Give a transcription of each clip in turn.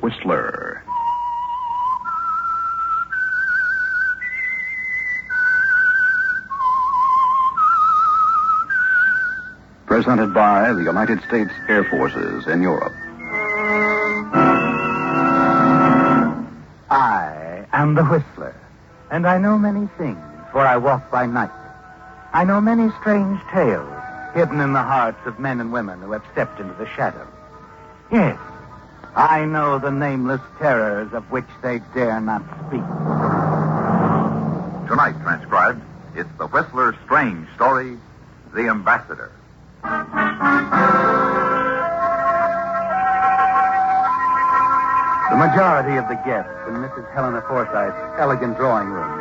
Whistler. Presented by the United States Air Forces in Europe. I am the Whistler, and I know many things, for I walk by night. I know many strange tales hidden in the hearts of men and women who have stepped into the shadow. Yes, I know the nameless terrors of which they dare not speak. Tonight, transcribed, it's the Whistler's strange story, The Ambassador. The majority of the guests in Mrs. Helena Forsythe's elegant drawing room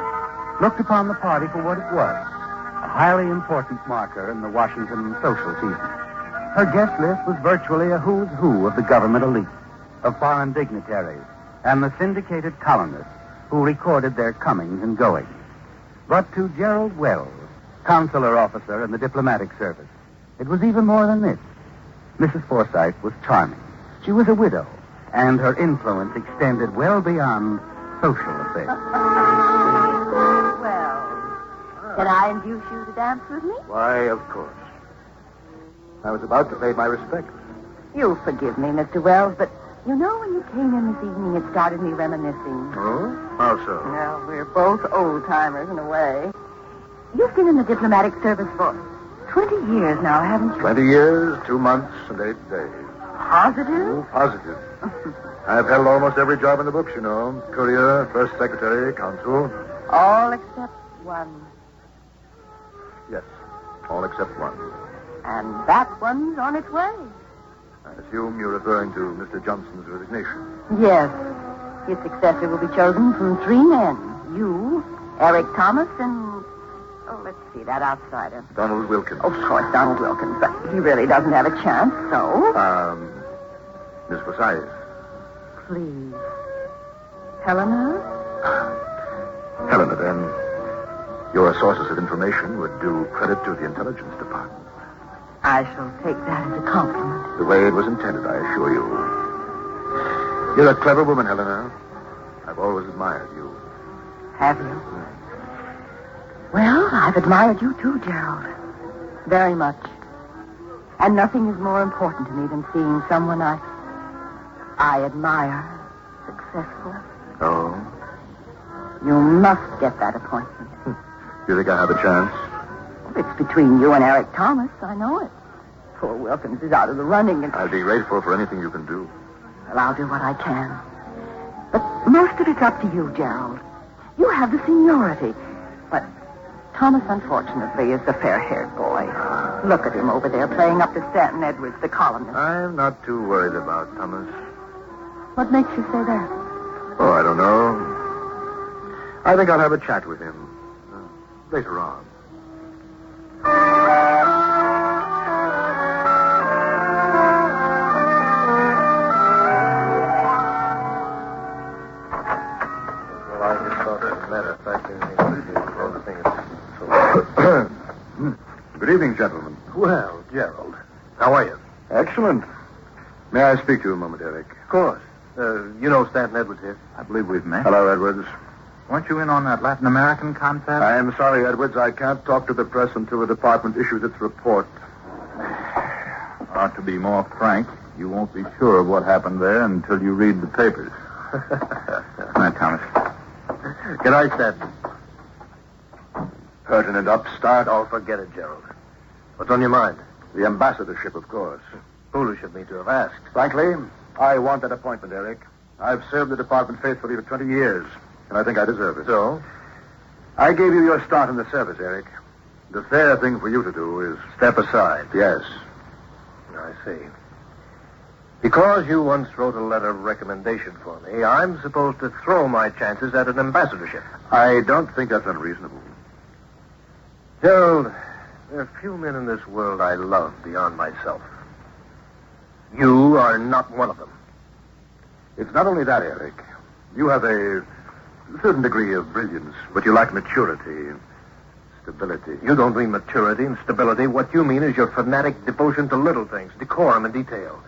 looked upon the party for what it was, a highly important marker in the Washington social season. Her guest list was virtually a who's who of the government elite, of foreign dignitaries, and the syndicated columnists who recorded their comings and goings. But to Gerald Wells, consular officer in the diplomatic service, it was even more than this. Mrs. Forsythe was charming. She was a widow, and her influence extended well beyond social affairs. Well, can I induce you to dance with me? Why, of course. I was about to pay my respects. You'll forgive me, Mr. Wells, but you know when you came in this evening, it started me reminiscing. Oh? How so? Well, we're both old-timers in a way. You've been in the diplomatic service for 20 years now, haven't you? 20 years, 2 months, and 8 days. Positive? Oh, positive. I've held almost every job in the books, you know. Courier, first secretary, consul. All except one. Yes, all except one. And that one's on its way. I assume you're referring to Mr. Johnson's resignation. Yes. His successor will be chosen from 3 men. You, Eric Thomas, and... Oh, let's see, that outsider. Donald Wilkins. Oh, of course, Donald Wilkins. But he really doesn't have a chance, so... Miss Forsythe. Please. Helena? Helena, then. Your sources of information would do credit to the intelligence department. I shall take that as a compliment. The way it was intended, I assure you. You're a clever woman, Helena. I've always admired you. Have you? Well, I've admired you too, Gerald. Very much. And nothing is more important to me than seeing someone I admire successful. Oh? You must get that appointment. You think I have a chance? It's between you and Eric Thomas. I know it. Poor Wilkins is out of the running, and... I'll be grateful for anything you can do. Well, I'll do what I can. But most of it's up to you, Gerald. You have the seniority. But Thomas, unfortunately, is the fair-haired boy. Look at him over there playing up to Stanton Edwards, the columnist. I'm not too worried about Thomas. What makes you say that? Oh, I don't know. I think I'll have a chat with him later on. Well, I just thought, as a matter of fact, Good evening, gentlemen. Well, Gerald, how are you? Excellent. May I speak to you a moment, Eric? Of course. You know Stanton Edwards here? I believe we've met. Hello, Edwards. Weren't you in on that Latin American contest? I am sorry, Edwards. I can't talk to the press until the department issues its report. To be more frank, you won't be sure of what happened there until you read the papers. Come on, Thomas. Good night, Stanton. Pertinent upstart. Oh, forget it, Gerald. What's on your mind? The ambassadorship, of course. Foolish of me to have asked. Frankly, I want that appointment, Eric. I've served the department faithfully for 20 years, and I think I deserve it. So? I gave you your start in the service, Eric. The fair thing for you to do is... Step aside. Yes. I see. Because you once wrote a letter of recommendation for me, I'm supposed to throw my chances at an ambassadorship. I don't think that's unreasonable. Gerald, there are few men in this world I love beyond myself. You are not one of them. It's not only that, Eric. You have a certain degree of brilliance, but you lack maturity, stability. You don't mean maturity and stability. What you mean is your fanatic devotion to little things, decorum and detail.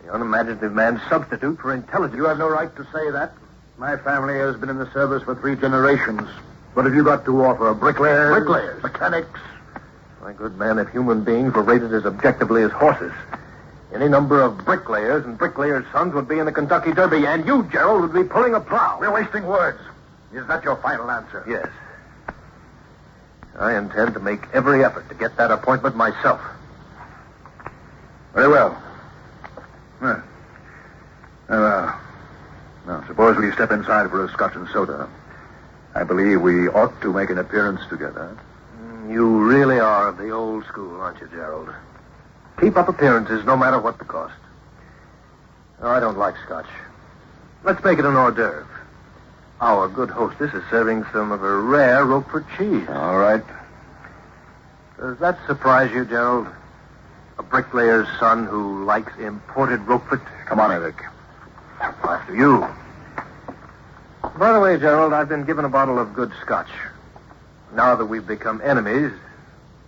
The unimaginative man's substitute for intelligence. You have no right to say that. My family has been in the service for 3 generations. What have you got to offer? Bricklayers? Bricklayers. Mechanics? My good man, if human beings were rated as objectively as horses, any number of bricklayers and bricklayers' sons would be in the Kentucky Derby, and you, Gerald, would be pulling a plow. We're wasting words. Is that your final answer? Yes. I intend to make every effort to get that appointment myself. Very well. Now, suppose we step inside for a scotch and soda. I believe we ought to make an appearance together. You really are of the old school, aren't you, Gerald? Keep up appearances no matter what the cost. No, I don't like scotch. Let's make it an hors d'oeuvre. Our good hostess is serving some of her rare Roquefort cheese. All right. Does that surprise you, Gerald? A bricklayer's son who likes imported Roquefort? Come on, Eric. After you. By the way, Gerald, I've been given a bottle of good scotch. Now that we've become enemies,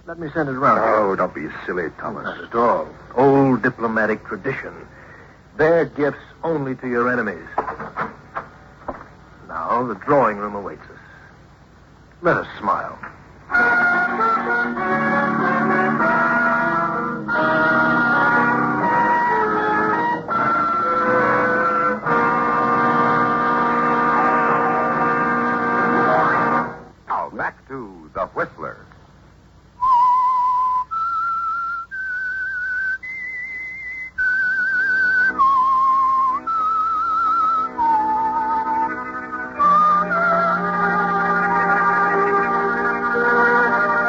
let me send it around. Oh, don't be silly, Thomas. Not at all. Old diplomatic tradition. Bear gifts only to your enemies. Now the drawing room awaits us. Let us smile. Now back to The Whistler.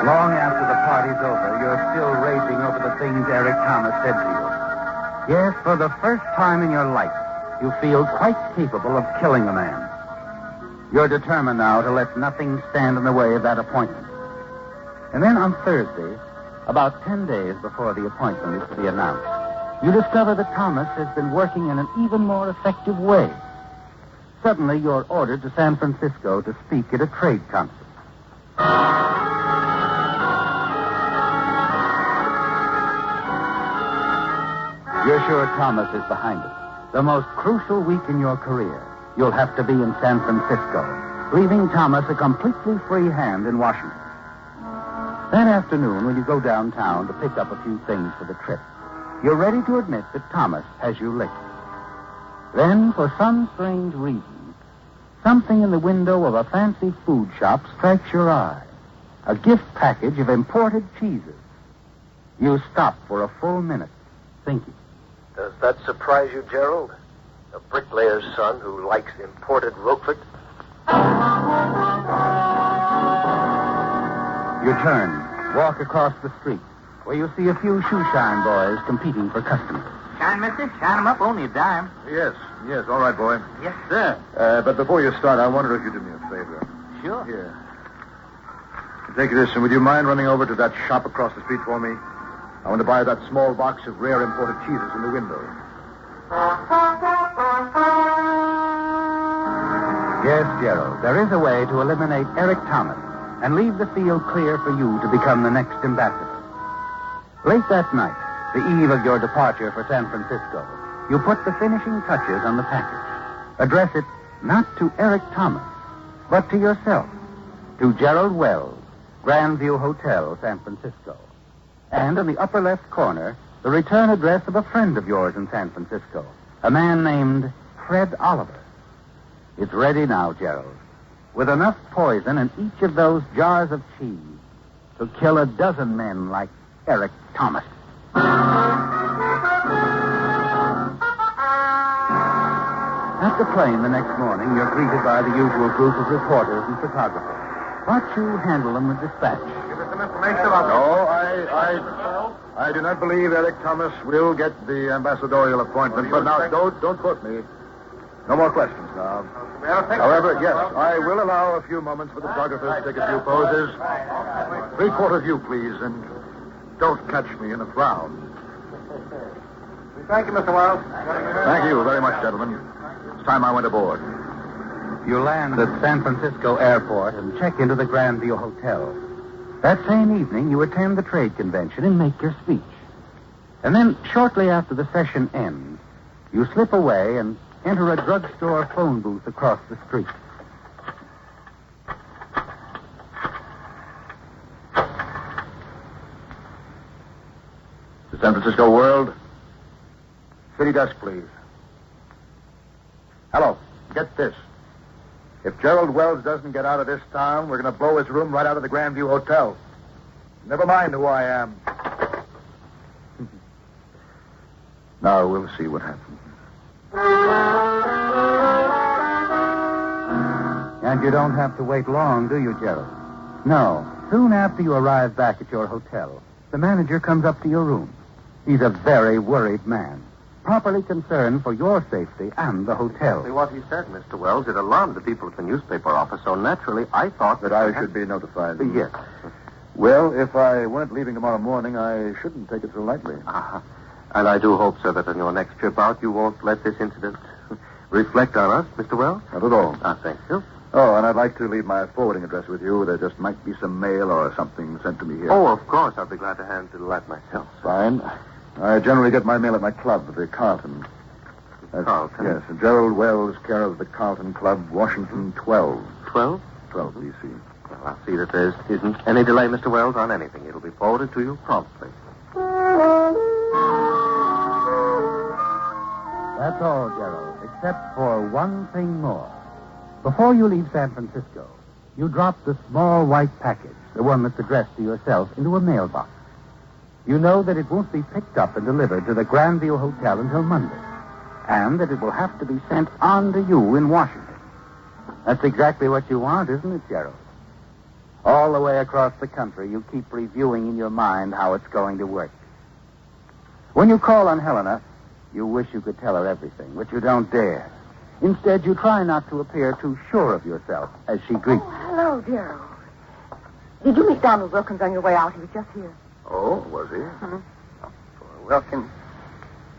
Long after the party's over, you're still raging over the things Eric Thomas said to you. Yes, for the first time in your life, you feel quite capable of killing a man. You're determined now to let nothing stand in the way of that appointment. And then on Thursday, about 10 days before the appointment is to be announced, you discover that Thomas has been working in an even more effective way. Suddenly, you're ordered to San Francisco to speak at a trade conference. You're sure Thomas is behind it. The most crucial week in your career, you'll have to be in San Francisco, leaving Thomas a completely free hand in Washington. That afternoon, when you go downtown to pick up a few things for the trip, you're ready to admit that Thomas has you licked. Then, for some strange reason, something in the window of a fancy food shop strikes your eye. A gift package of imported cheeses. You stop for a full minute, thinking. Does that surprise you, Gerald? A bricklayer's son who likes imported Roquefort? You turn, walk across the street, where you see a few shoeshine boys competing for customers. Shine, mister. Shine 'em up, only a dime. Yes, all right, boy. Yes, sir. But before you start, I wonder if you do me a favor. Sure. Here. Take this, and would you mind running over to that shop across the street for me? I want to buy that small box of rare imported cheeses in the window. Yes, Gerald, there is a way to eliminate Eric Thomas and leave the field clear for you to become the next ambassador. Late that night, the eve of your departure for San Francisco, you put the finishing touches on the package. Address it not to Eric Thomas, but to yourself, to Gerald Wells, Grandview Hotel, San Francisco. And in the upper left corner, the return address of a friend of yours in San Francisco, a man named Fred Oliver. It's ready now, Gerald, with enough poison in each of those jars of cheese to kill a dozen men like Eric Thomas. At the plane the next morning, you're greeted by the usual group of reporters and photographers. But you handle them with dispatch. Give us some information about I do not believe Eric Thomas will get the ambassadorial appointment. But now, don't quote me. No more questions now. However, yes, I will allow a few moments for the photographers to take a few poses. 3/4 view, please, and don't catch me in a frown. Thank you, Mr. Wells. Thank you very much, gentlemen. It's time I went aboard. You land at San Francisco Airport and check into the Grandview Hotel. That same evening, you attend the trade convention and make your speech. And then, shortly after the session ends, You slip away and enter a drugstore phone booth across the street. The San Francisco World. City desk, please. Hello. Get this. If Gerald Wells doesn't get out of this town, we're going to blow his room right out of the Grandview Hotel. Never mind who I am. Now we'll see what happens. And you don't have to wait long, do you, Gerald? No. Soon after you arrive back at your hotel, the manager comes up to your room. He's a very worried man, properly concerned for your safety and the hotel. What he said, Mr. Wells, it alarmed the people at the newspaper office, so naturally I thought That I should be notified. Yes. Well, if I weren't leaving tomorrow morning, I shouldn't take it so lightly. And I do hope, sir, that on your next trip out, you won't let this incident reflect on us, Mr. Wells. Not at all. Thank you. Oh, and I'd like to leave my forwarding address with you. There just might be some mail or something sent to me here. Oh, of course. I'll be glad to handle that myself. Fine. I generally get my mail at my club, the Carlton. Carlton? Yes, Gerald Wells, care of the Carlton Club, Washington, 12. 12? 12, D.C. Well, I'll see that there isn't any delay, Mr. Wells, on anything. It'll be forwarded to you promptly. That's all, Gerald, except for one thing more. Before you leave San Francisco, you drop the small white package, the one that's addressed to yourself, into a mailbox. You know that it won't be picked up and delivered to the Grandview Hotel until Monday, and that it will have to be sent on to you in Washington. That's exactly what you want, isn't it, Gerald? All the way across the country, you keep reviewing in your mind how it's going to work. When you call on Helena, you wish you could tell her everything, but you don't dare. Instead, you try not to appear too sure of yourself as she greets you. Hello, Gerald. Did you meet Donald Wilkins on your way out? He was just here. Oh, was he? Mm-hmm. Poor Wilkins.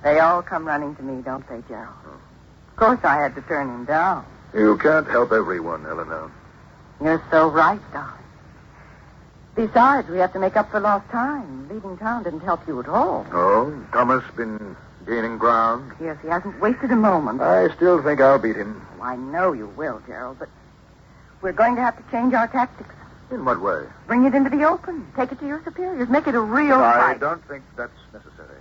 They all come running to me, don't they, Gerald? Of course, I had to turn him down. You can't help everyone, Helena. You're so right, darling. Besides, we have to make up for lost time. Leaving town didn't help you at all. Oh, Thomas been gaining ground? Yes, he hasn't wasted a moment. I still think I'll beat him. Oh, I know you will, Gerald, but we're going to have to change our tactics. In what way? Bring it into the open. Take it to your superiors. Make it a real I fight. don't think that's necessary.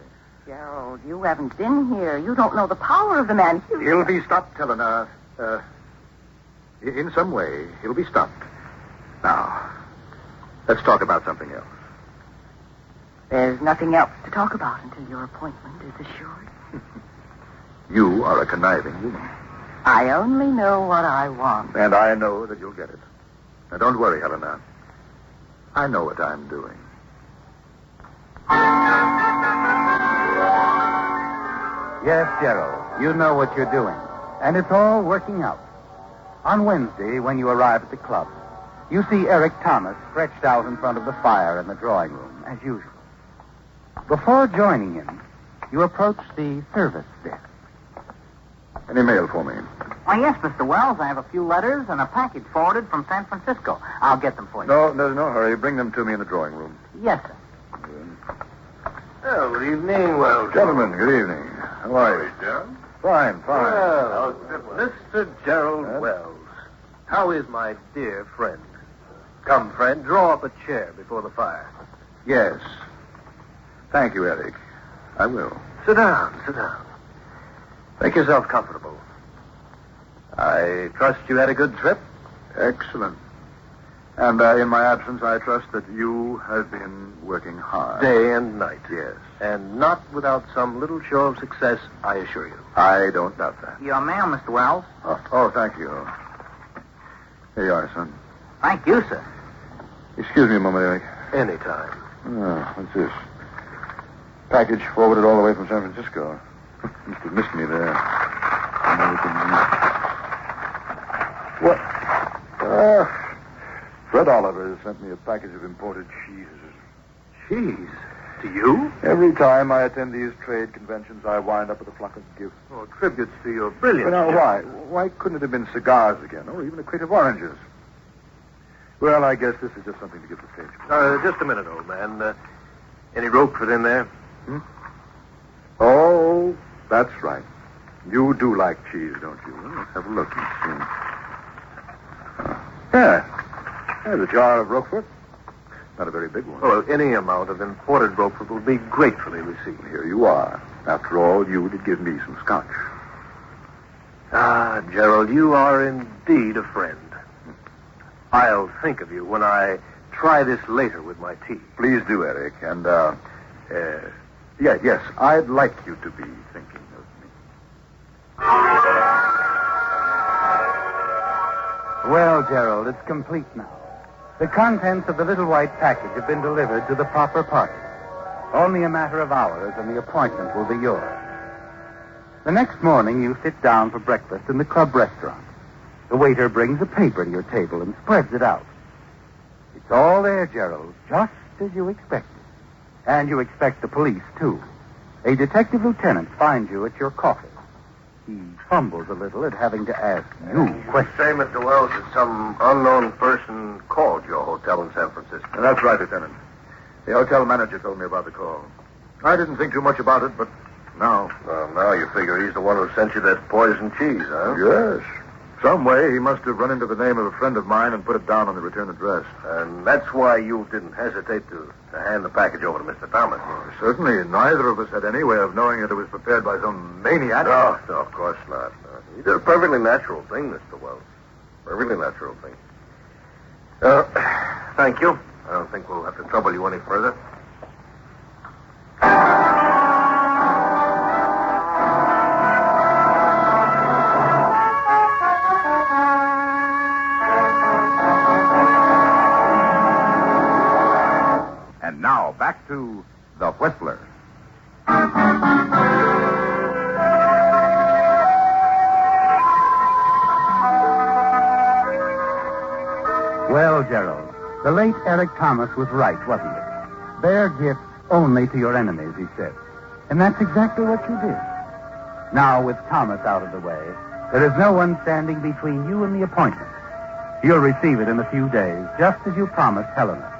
Gerald, you haven't been here. You don't know the power of the man. He'll be stopped, Helena. In some way, he'll be stopped. Now, let's talk about something else. There's nothing else to talk about until your appointment is assured. You are a conniving woman. I only know what I want. And I know that you'll get it. Now, don't worry, Helena. I know what I'm doing. Yes, Gerald, you know what you're doing. And it's all working out. On Wednesday, when you arrive at the club, you see Eric Thomas stretched out in front of the fire in the drawing room, as usual. Before joining him, you approach the service desk. Any mail for me? Why, yes, Mr. Wells. I have a few letters and a package forwarded from San Francisco. I'll get them for you. No, there's no hurry. Bring them to me in the drawing room. Yes, sir. Oh, good evening, Wells. Gentlemen, good evening. How are you? Gerald? Fine. Well, Mr. Gerald Wells, how is my dear friend? Come, friend, draw up a chair before the fire. Yes. Thank you, Eric. I will. Sit down, sit down. Make yourself comfortable. I trust you had a good trip? Excellent. And in my absence, I trust that you have been working hard. Day and night. Yes. And not without some little show of success, I assure you. I don't doubt that. Your mail, Mr. Wells. Oh, thank you. Here you are, son. Thank you, sir. Excuse me a moment, Eric. Anytime. Oh, what's this? Package forwarded all the way from San Francisco. Must have missed me there. What? Fred Oliver sent me a package of imported cheeses. Cheese? To you? Every time I attend these trade conventions, I wind up with a flock of gifts. Oh, tributes to your brilliance. But now, why? Why couldn't it have been cigars again, or even a crate of oranges? Well, I guess this is just something to give the stage. Just a minute, old man. Any Roquefort in there? Oh, that's right. You do like cheese, don't you? Well, let's have a look and see. Yeah. There's a jar of Roquefort. Not a very big one. Well, any amount of imported Roquefort will be gratefully received. Here you are. After all, you did give me some scotch. Ah, Gerald, you are indeed a friend. I'll think of you when I try this later with my tea. Please do, Eric. And, yes, I'd like you to be thinking of me. Well, Gerald, it's complete now. The contents of the little white package have been delivered to the proper party. Only a matter of hours, and the appointment will be yours. The next morning, you sit down for breakfast in the club restaurant. The waiter brings a paper to your table and spreads it out. It's all there, Gerald, just as you expected. And you expect the police, too. A detective lieutenant finds you at your coffee. He fumbles a little at having to ask you questions. Say, Mr. Wells, that some unknown person called your hotel in San Francisco. That's right, Lieutenant. The hotel manager told me about the call. I didn't think too much about it, but now... Well, now you figure he's the one who sent you that poison cheese, huh? Yes. Some way he must have run into the name of a friend of mine and put it down on the return address. And that's why you didn't hesitate to hand the package over to Mr. Thomas. Certainly, neither of us had any way of knowing that it was prepared by some maniac. No, of course not. No. You did a perfectly natural thing, Mr. Wells. Perfectly natural thing. Thank you. I don't think we'll have to trouble you any further. And now, back to The Whistler. Well, Gerald, the late Eric Thomas was right, wasn't it? Bear gifts only to your enemies, he said. And that's exactly what you did. Now, with Thomas out of the way, there is no one standing between you and the appointment. You'll receive it in a few days, just as you promised Helena.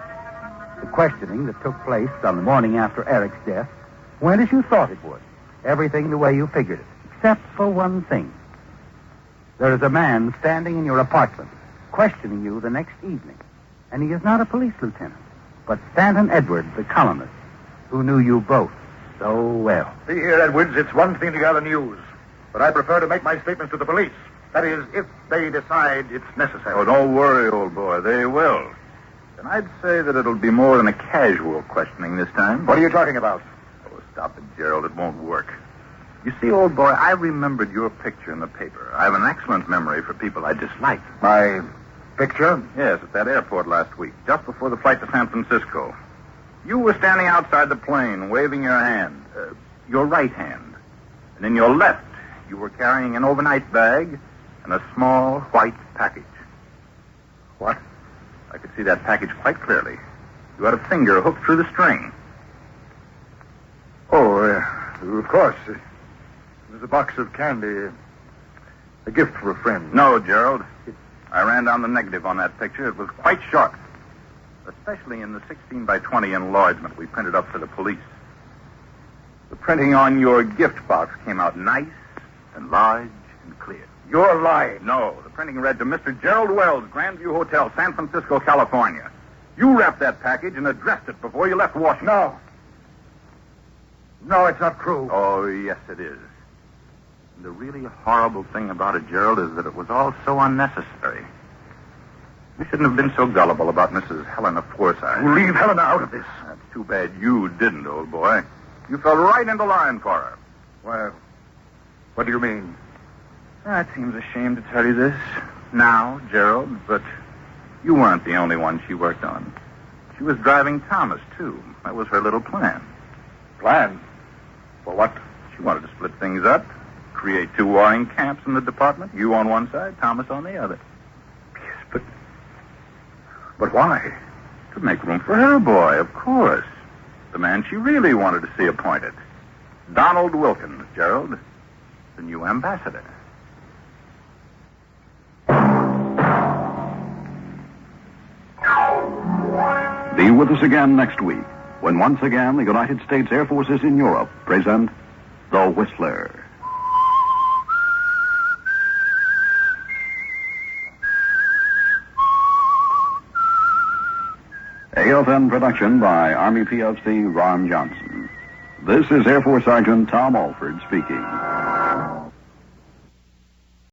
The questioning that took place on the morning after Eric's death went as you thought it would. Everything the way you figured it, except for one thing. There is a man standing in your apartment, questioning you the next evening. And he is not a police lieutenant, but Stanton Edwards, the columnist, who knew you both so well. See here, Edwards, it's one thing to gather news, but I prefer to make my statements to the police. That is, if they decide it's necessary. Oh, don't worry, old boy. They will. And I'd say that it'll be more than a casual questioning this time. What are you talking about? Oh, stop it, Gerald. It won't work. You see, old boy, I remembered your picture in the paper. I have an excellent memory for people I dislike. My picture? Yes, at that airport last week, just before the flight to San Francisco. You were standing outside the plane, waving your hand, your right hand. And in your left, you were carrying an overnight bag and a small white package. What? I could see that package quite clearly. You had a finger hooked through the string. Oh, of course. It was a box of candy. A gift for a friend. No, Gerald. I ran down the negative on that picture. It was quite sharp. Especially in the 16 by 20 enlargement we printed up for the police. The printing on your gift box came out nice and large and clear. You're lying. No, the printing read to Mr. Gerald Wells, Grandview Hotel, San Francisco, California. You wrapped that package and addressed it before you left Washington. No. No, it's not true. Oh, yes, it is. And the really horrible thing about it, Gerald, is that it was all so unnecessary. We shouldn't have been so gullible about Mrs. Helena Forsythe. Leave Helena out of this. That's too bad you didn't, old boy. You fell right into line for her. Well, what do you mean? It seems a shame to tell you this now, Gerald, but you weren't the only one she worked on. She was driving Thomas, too. That was her little plan. Plan? For what? She wanted to split things up, create two warring camps in the department. You on one side, Thomas on the other. Yes, but why? To make room for her boy, of course. The man she really wanted to see appointed. Donald Wilkins, Gerald, the new ambassador. Be with us again next week, when once again the United States Air Forces in Europe present The Whistler. A FM production by Army PFC Ron Johnson. This is Air Force Sergeant Tom Alford speaking.